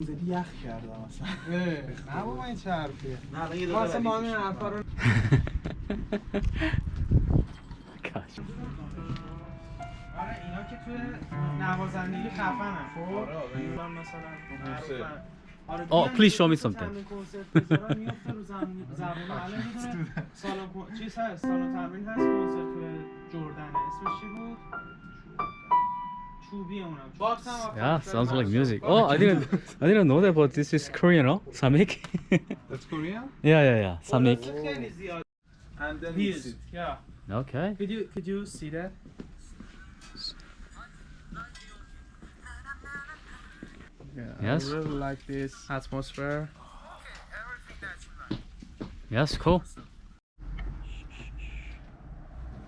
یخ کردم اصلا نه بابا این چه حرفیه نه ما اصلا با همین حرفا رو آره اینا که توی نوازندگی خفنن خب اینا مثلا معروفن Oh, please show me something. میفته رو زبون الان میدونه سالن چیز هست سالن تمرین هست کنسرت توی جردن اسمش چی بود چوبی اونم باکس هم Yeah, sounds like music. Oh, I didn't know that, but this is Korean, no? Samik. That's Korean? Yeah. Samik. خیلی زیاد And then Heels, it's yeah. Okay. Could you see that? Yeah, Yes. I really like this atmosphere. Yes, cool.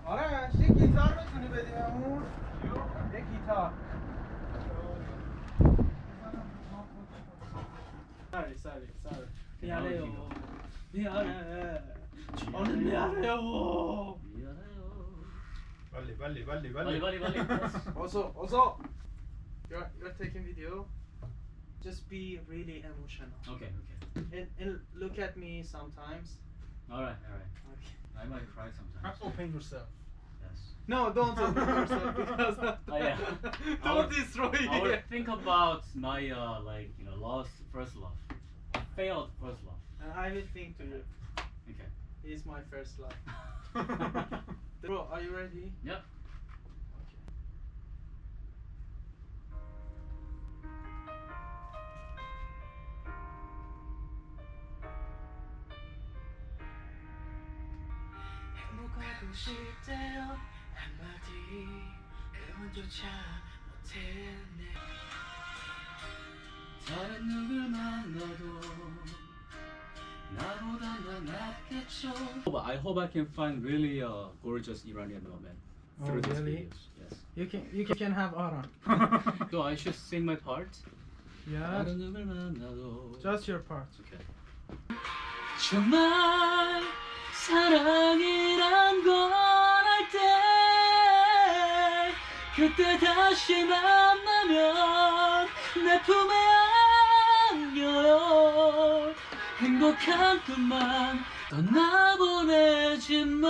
آره یه گیتار میتونی بدی بهمون؟ یه گیتار Sorry. 미안해요. 저는 미안해요. Vale. 어서. You're taking video. Just be really emotional. Okay. And look at me sometimes. Alright. Okay. I might cry sometimes. Open yourself. Yes. No, don't open yourself because Oh, yeah. don't destroy I would it. think about my lost first love, failed first love. And I will think to you. Okay. He's my first love. Bro, are you ready? Yep. 행복하고 싶대요 한마디 응원조차 못했네 다른 누굴 만나도 나보다 더 낫겠죠. I hope I can find really gorgeous Iranian women through these really? videos. Yes. You can have Aran. So I should sing my part. Yeah, 다른 누굴 만나도. just your part. Okay. 정말 사랑이란 걸 알 때 그때 다시 만나면 내 품에 안겨요 행복한 꿈만 떠나보내지 마.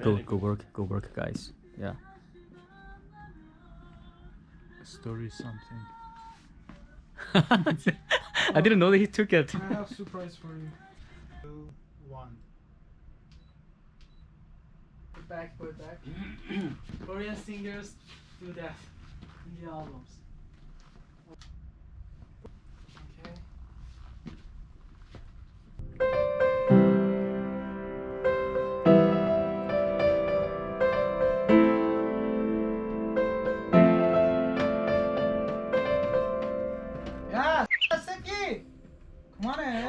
Go work guys. Yeah. Story something. I didn't know that he took it. I have surprise for you. 2, 1. Put back. Korean singers do that in the albums. Okay. 야, 새끼! 그만해.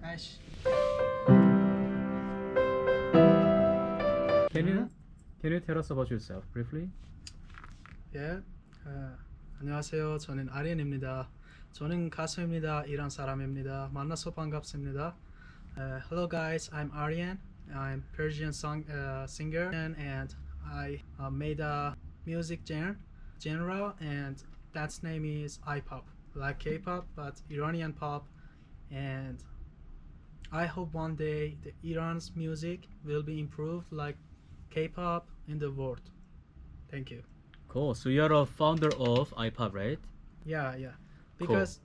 아이씨. Can you tell us about yourself briefly? 예. 안녕하세요. 저는 아리엔입니다. 저는 가수입니다. 이란 사람입니다. 만나서 반갑습니다. Hello guys, I'm Aryan. I'm Persian singer and I made a music genre and that's name is I-pop, like K-pop but Iranian pop, and I hope one day the Iran's music will be improved like K-pop in the world. Thank you. Cool. So you're a founder of iPop, right? Yeah. Because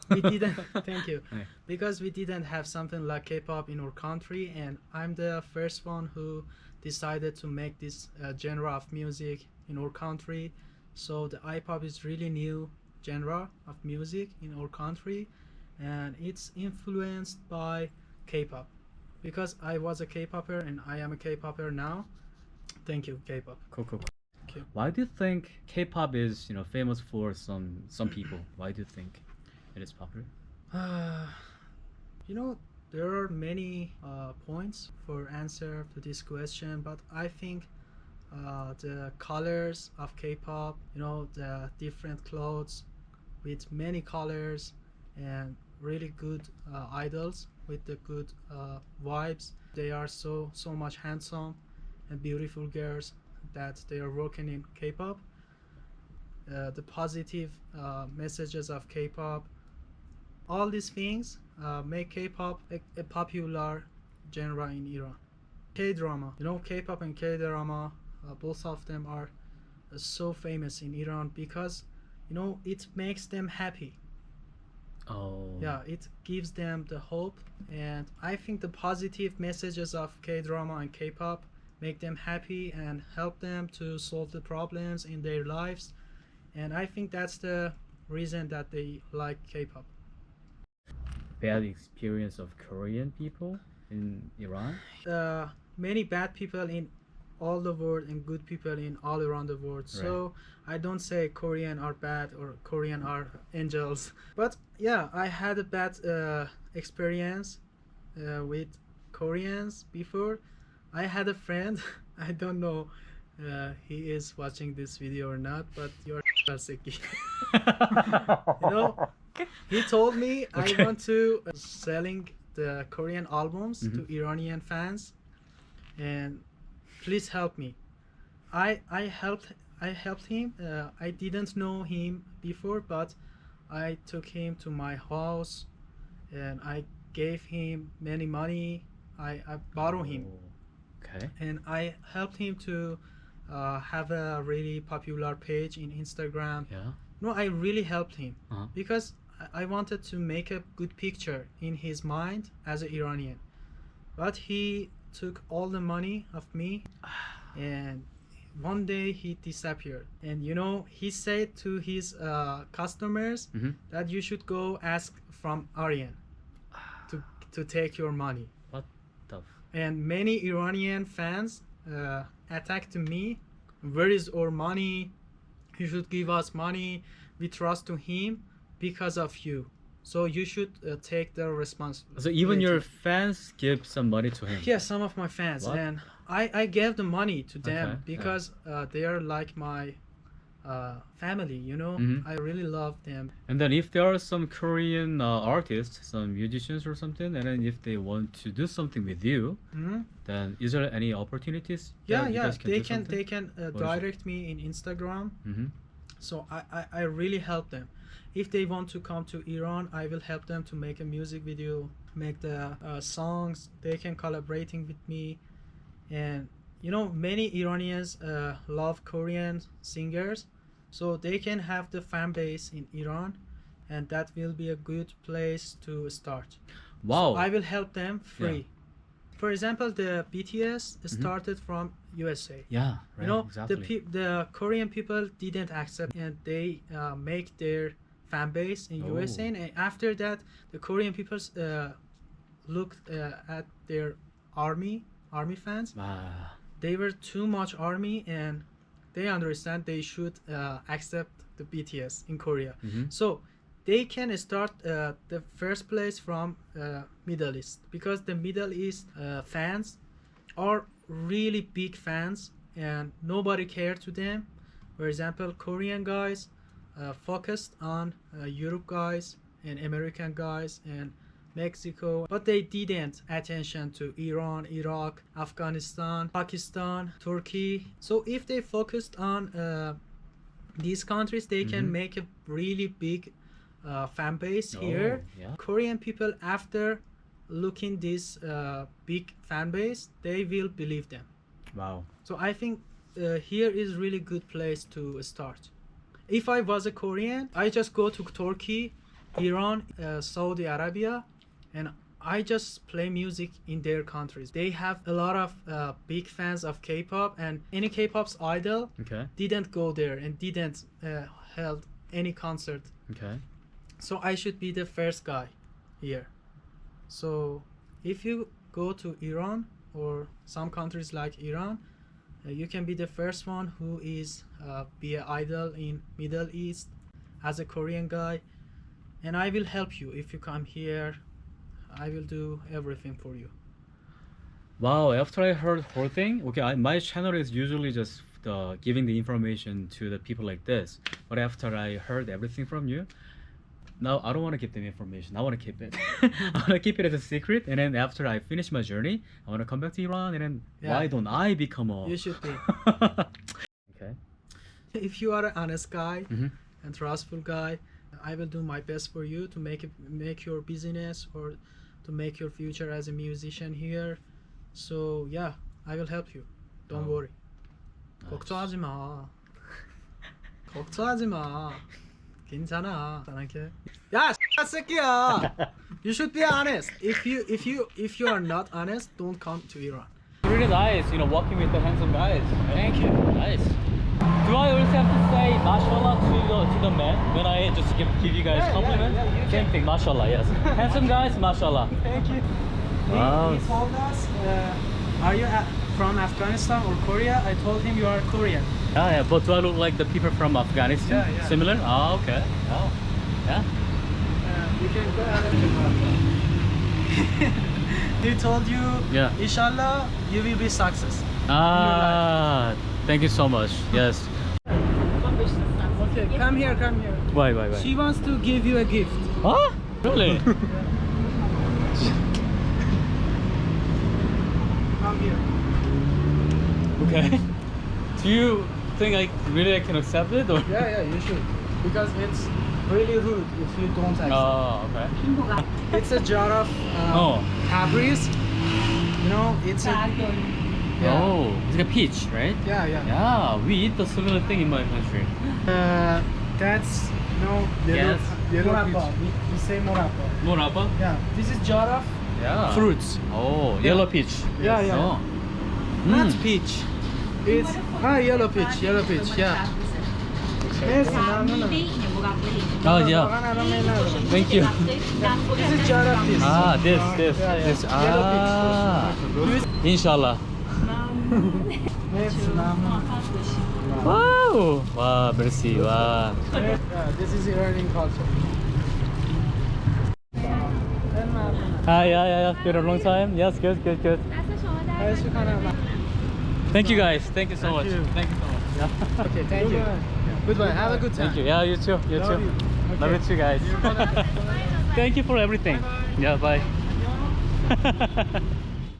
we didn't thank you. Hey. Because we didn't have something like K-pop in our country, and I'm the first one who decided to make this genre of music in our country. So the I-pop is really new genre of music in our country, and it's influenced by K-pop. Because I was a K-popper and I am a K-popper now. Thank you, K-pop. Cool. Thank you. Why do you think K-pop is, famous for some people? Why do you think it is popular? There are many points for answer to this question, but I think the colors of K-pop, the different clothes with many colors and really good idols with the good vibes They are so much handsome and beautiful girls that they are working in K-pop. The positive messages of K-pop, all these things make K-pop a popular genre in Iran. K-drama, you know, K-pop and K-drama, both of them are so famous in Iran because, you know, it makes them happy. Oh. Yeah, it gives them the hope, and I think the positive messages of K-drama and K-pop make them happy and help them to solve the problems in their lives, and I think that's the reason that they like K-pop. Bad experience of Korean people in Iran? Many bad people in all the world and good people in all around the world. So I don't say Korean are bad or Korean are angels. But yeah, I had a bad experience with Koreans before. I had a friend, I don't know he is watching this video or not, but you're Libalsekki. You know, he told me I want to selling the Korean albums to Iranian fans, and please help me. I helped him. I didn't know him before, but I took him to my house and I gave him many money. I borrowed him. Okay. And I helped him to have a really popular page in Instagram. Yeah. No, I really helped him Uh-huh. because I wanted to make a good picture in his mind as an Iranian. But he took all the money of me, and one day he disappeared. And you know, he said to his customers that you should go ask from Aryan to take your money. What the And many Iranian fans attacked me. Where is our money? You should give us money. We trust to him because of you. So you should take the responsibility. So even your fans give some money to him? Yeah, some of my fans. What? And I gave the money to them Okay, because they are like my family, you know. I really love them. And then if there are some Korean artists, some musicians or something, and then if they want to do something with you, then is there any opportunities? Yeah, that you yeah, guys they do can something? direct me in Instagram. So I really help them. If they want to come to Iran, I will help them to make a music video, make the songs. They can collaborating with me. And you know, many Iranians love Korean singers, so they can have the fan base in Iran, and that will be a good place to start. Wow. So I will help them free. For example, the BTS started from USA. Yeah, right, You know, exactly. the Korean people didn't accept, and they make their fan base in USA. And after that, the Korean people looked at their army fans. They were too much army, and they understand they should accept the BTS in Korea. So they can start the first place from Middle East, because the Middle East fans are really big fans and nobody cared to them. For example, Korean guys focused on Europe guys and American guys and Mexico, but they didn't attention to Iran, Iraq, Afghanistan, Pakistan, Turkey. So if they focused on these countries, they can make a really big fan base here. Yeah. Korean people, after looking this big fan base, they will believe them. Wow. So I think here is really good place to start. If I was a Korean, I just go to Turkey, Iran, Saudi Arabia, and I just play music in their countries. They have a lot of big fans of K-pop, and any K-pop's idol didn't go there and didn't held any concert. So I should be the first guy here. So if you go to Iran or some countries like Iran, you can be the first one who is be an idol in Middle East as a Korean guy, and I will help you. If you come here, I will do everything for you. Wow, after I heard whole thing, my channel is usually just giving the information to the people like this. But after I heard everything from you, now I don't want to give them information. I want to keep it. I want to keep it as a secret, and then after I finish my journey, I want to come back to Iran, and then Yeah. why don't I become a? You should be. Okay. If you are an honest guy Mhm. and trustful guy, I will do my best for you to make your business or to make your future as a musician here. So yeah, I will help you. Don't Oh. worry. 걱정하지 마. 걱정하지 마. 괜찮아. 사랑해. 야, 새끼야. You should be honest. If you are not honest, don't come to Iran. Really nice, walking with the handsome guys. Thank you. Nice. Do I also have to say mashallah to the men when I just give you guys compliments? yeah, you Same thing, mashallah, yes. Handsome guys, mashallah. Thank you. Wow. He told us, are you from Afghanistan or Korea? I told him you are Korean. Yeah, but do I look like the people from Afghanistan? Yeah, yeah. Similar? Oh, okay. Oh, yeah. You can go ahead. He told you, Yeah. inshallah, you will be success. Ah, thank you so much. Yes. Okay, come here. Why? She wants to give you a gift. Huh? Really? Come here. Okay. Do you think I can accept it or? Yeah, you should. Because it's really rude if you don't accept. Oh, okay. It's a jar of Oh. Tabriz. It's a... Yeah. Oh, it's like a peach, right? Yeah. Yeah, we eat the similar thing in my country. That's yellow Yes. morabba. We say morabba. Morabba? Yeah. This is jar of Yeah. fruits. Oh, yellow peach. Yeah. Oh. Not peach. It's yellow peach. Yeah. Yes, no. Oh, yeah. Thank you. This is jar of this. Ah, this. Yeah. This. Yellow peach. Inshallah. Yes, Wow. Wow, merci. Wow. yeah, this is Iranian culture. Yeah. Been a long time. Yes, good. Thank you guys. Thank you so much. you. Thank you so much. Yeah. Okay, thank you. Goodbye. Have a good time. Thank you. Yeah, you too. You Love too. you. Love Okay. you too, guys. Thank you for everything. Yeah, bye.